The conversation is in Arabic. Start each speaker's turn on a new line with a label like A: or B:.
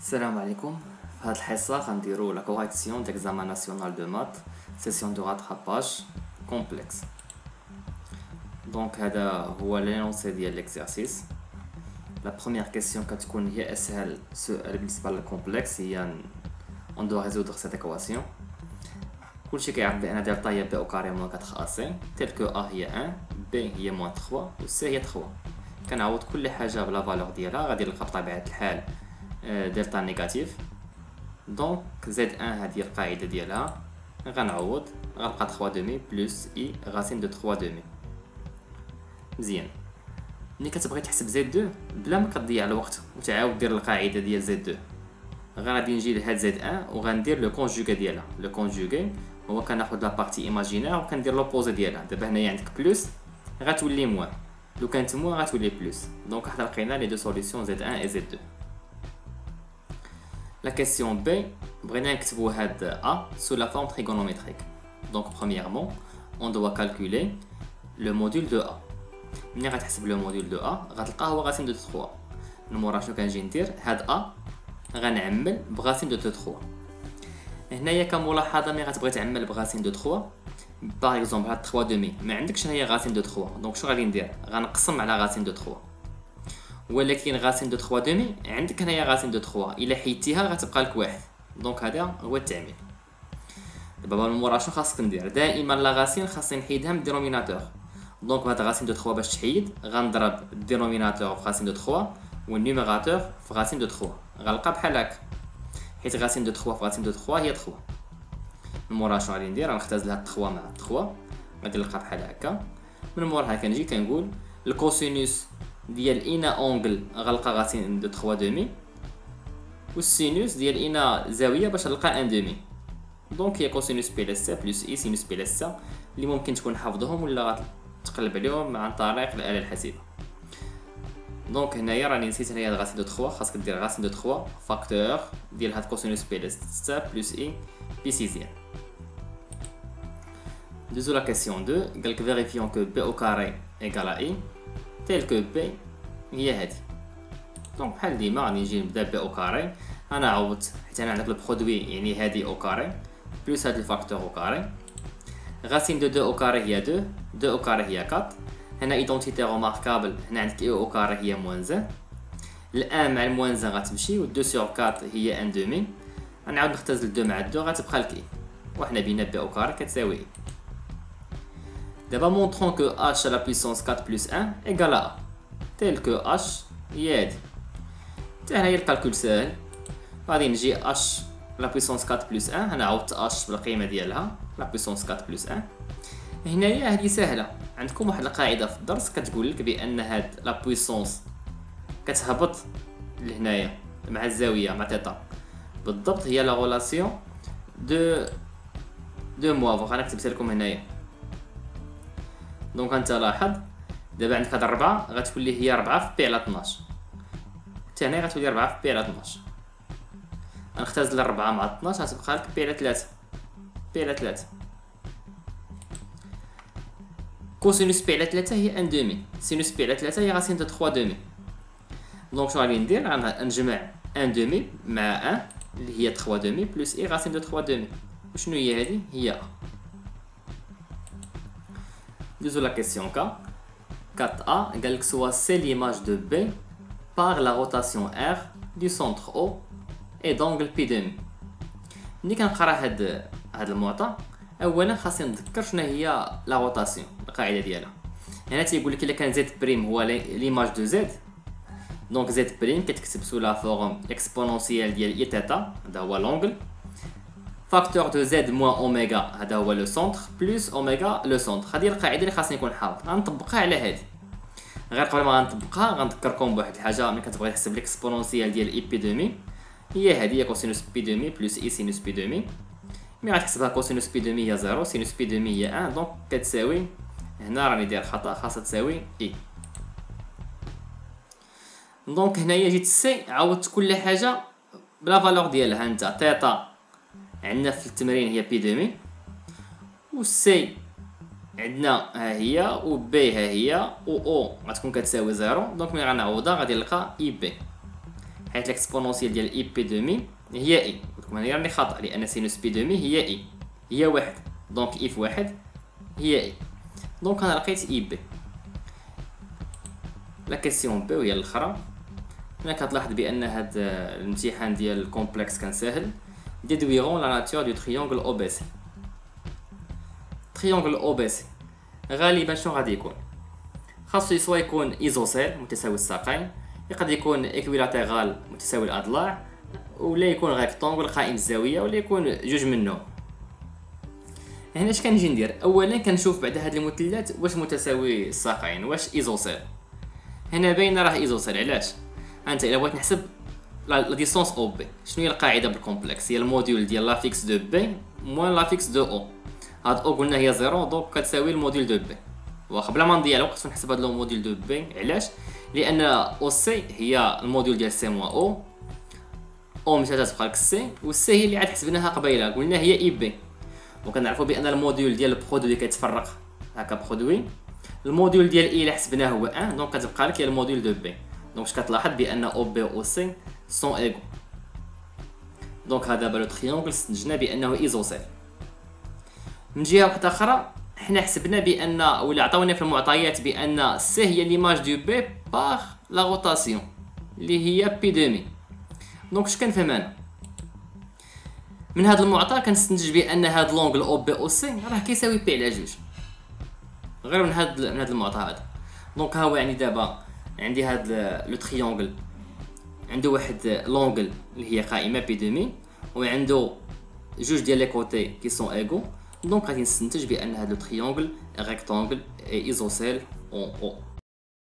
A: Salam alaikum. Dans cette leçon, on va la correction d'examen national de maths, session de rattrapage complexe. Donc, c'est l'énoncé de l'exercice. La première question qui est simple, c'est complexe, on doit résoudre cette équation. كل شيء كيعرف بأن دالتا هي b au carré moins 4ac tel que a هي 1 b هي moins 3 و c هي 3. كنعوض كل حاجة بلا فالور ديالها غادي نلقى بطبيعة الحال دلتا نيجاتيف. دونك زد 1 هذه القاعدة ديالها غنعوض غنلقى 3 دومي بلس اي غاسين دو 3 دومي. مزيان، ملي كتبغي تحسب زد 2 بلا ما كتضيع الوقت وتعاود دير القاعدة ديال زد 2 غادي نجي لهاد زد 1 وغندير لو كونجوغي ديالها. لو كونجوغي هو كناخد لا بارتي ايماجينير وكندير لوبوزي ديالها. دابا هنايا عندك بلس غتولي موان، لو كانت موان غتولي بلس. دونك حنا لقينا لي دو سوليسيون زد 1 et زد 2. La question B, بغينا نكتبو هاد A sous la forme trigonométrique. Donc premièrement, on doit calculer le module de A. ملي غتحسب le module de A غتلقاه هو غاسين دو 3. المورا شنو كنجي ندير هاد A غنعمل بغاسين دو 3. هنايا كملاحظه ملي غتبغي تعمل بغاسين دو 3 باغ اكزومبل هاد 3 دومي ما عندكش هنايا غاسين دو 3. دونك شنو غادي ندير غنقسم على غاسين دو 3. ولكن غاسين دو 3 دومي عندك هنايا غاسين دو 3 الا حيدتيها غتبقى لك واحد. دونك هذا هو التعميل. دابا من مورا شنو خاصك ندير دائما لا غاسين خاصني نحيدها من الدينوميناتور. دونك بهاد غاسين دو 3 باش تحيد غنضرب الدينوميناتور في غاسين دو 3 والنيميراتور في غاسين دو 3 غنلقى بحال هكا، حيت غاسين دو 3 في غاسين دو 3 هي 3. من مورا شنو غادي ندير غنختزل هاد 3 مع 3 غادي نلقى بحال هكا. من موراها كنجي كنقول الكوسينوس ديال اينا اونغل غنلقى غاسين دو 3 دومي والسينوس ديال اينا زاويه باش نلقى 1 دومي. دونك هي كوسينوس بي اس بلس اي سينوس بي اس اللي ممكن تكون حافظهم ولا غتقلب عليهم عن طريق الاله الحاسبه. دونك هنايا راني نسيت هنايا غاسين دو 3 خاصك دير غاسين دو 3 فاكتور ديال هاد كوسينوس بي اس بلس اي بي سيزيام. دوزو لا كيسيون 2 قالك فيريفيون كو b au carré égale à i tel que b هي هادي. دونك بحال ديما غادي نجي نبدا b au carré انا عوضت حيت انا عندك البرودوي يعني هادي au carré بلس هاد الفاكتور au carré. غاسين دو 2 au carré هي 2 2 au carré هي 4. هنا ايدونتيتي روماركابل هنا عندك اي au carré هي موان 1 الان مع الموان 1 غتمشي و 2 sur 4 هي 1 دومي. غنعاود نختزل 2 مع 2 غتبقى لك اي وحنا بينا b au carré كتساوي اي. دابا montrons que h à la puissance 4 plus 1 égale à a tel que h هي هادي. حتى هنايا الكالكول ساهل، غادي نجي h la puissance 4 plus 1 انا عوضت h بالقيمه ديالها la puissance 4 plus 1. هنايا هادي ساهله، عندكم واحد القاعده في الدرس كتقول لك بان هاد لا بويسونس كتهبط لهنايا مع الزاويه مع تيتا بالضبط هي لا ريلاسيون دو موافق. انا كتبت لكم هنايا. دونك انت لاحظ دابا عندك هاد 4 غتولي هي 4 في بي على 12 حتى هنا غتولي 4 في بي على 12. غنختزل 4 مع 12 غتبقى لك بي على 3 بي على 3. كوسينوس بي على 3 هي 1 دومي سينوس بي على 3 هي غاسين دو 3 دومي. دونك شنو غادي ندير غنجمع 1 دومي مع 1 اللي هي 3 دومي بلس اي غاسين دو 3 دومي. وشنو هي هادي هي ا. Disons la question K. 4A égale que soit c'est l'image de B par la rotation R du centre O et d'angle P demi. ملي كنقرا هاد المعطى اولا خاصني نذكر شنو هي لا روتاسيون القاعده ديالها. هنا تيقول لك الا كان زد بريم هو ليماج دو زد دونك زد بريم كتكتب سو لا فورم اكسبونونسيال ديال اي تيتا هذا هو لونغل فاكتور دو زد موان اوميغا هذا هو لو سونتر بلس اوميغا لو سونتر. هذه القاعده اللي خاصني نكون حافظ غنطبقها على هذه. غير قبل ما غنطبقها غنذكركم بواحد الحاجه ملي كتبغي تحسب ليكسبونونسيال ديال اي بي دومي هي هذه هي كوسينوس بي دومي بلس اي سينوس بي دومي. ملي غتحسبها كوسينوس بي دومي هي 0 سينوس بي دومي هي 1 دونك كتساوي هنا راني داير خطا خاصها تساوي اي. دونك هنايا جيت سي عوضت كل حاجه بلا فالور ديالها. انت تيتا عندنا في التمرين هي بي دومي و سي عندنا ها هي و بي ها هي و او غتكون كتساوي 0. دونك ملي غنعوضها غادي نلقى اي بي حيت الاكسبونونسيال ديال اي بي دومي هي اي. قلت هنا راني خطا لان سينوس بي دومي هي اي، هي واحد، دونك اي في واحد هي اي. دونك انا لقيت اي بي. لا كيسيون بي وهي الاخرى. هنا كتلاحظ بان هاد الامتحان ديال الكومبلكس كان ساهل. ديدويرون لا ناتور دو تريونغل او بي سي. تريونغل او بي سي غالبا شنو غادي يكون؟ خاصو سوا يكون ايزوسيل متساوي الساقين، يقد يكون ايكويلاتيرال متساوي الاضلاع، ولا يكون ريكتونغل قائم الزاويه، ولا يكون جوج منهم. هنا اش كنجي ندير؟ اولا كنشوف بعد هاد المثلثات واش متساوي الساقين، واش ايزوسيل. هنا باينه راه ايزوسيل. علاش؟ انت الا بغيت نحسب لا ديستونس او بي، شنو هي القاعده بالكومبلكس؟ هي الموديول ديال لافيكس دو بي موان لافيكس دو او. هاد او قلنا هي زيرو، دونك كتساوي الموديول دو بي. واخا بلا ما نضيع الوقت نحسب هاد الموديول دو بي. علاش؟ لان او سي هي الموديول ديال سي موان او، او مشات تبقى لك سي، والسي هي اللي عاد حسبناها قبيله قلنا هي اي بي. وكنعرفوا بان الموديول ديال البرودوي كيتفرق هكا برودوي. الموديول ديال اي اللي حسبناه هو 1، دونك كتبقى لك هي الموديول دو بي. دونك كتلاحظ بان او بي و او سي سون ايغو. دونك هذا دابا لو تريونغل استنتجنا بانه ايزوسيل. من جهه واحده اخرى حنا حسبنا بان ولا عطاونا في المعطيات بان سي هي ليماج دو بي باغ لا روتاسيون اللي هي بي دومي. دونك اش كنفهم انا من هذا المعطى؟ كنستنتج بان هذا لونغل او بي او سي راه كيساوي بي على جوج، غير من هذا المعطى هذا. دونك ها هو يعني دابا عندي هذا لو تريونغل عنده واحد لونغل اللي هي قائمه بي دومي، وعنده جوج ديال لي كوتي كي سون ايغو. دونك غادي نستنتج بان هذا لو تريونغل ريكتونغل اي ايزوسيل اون او.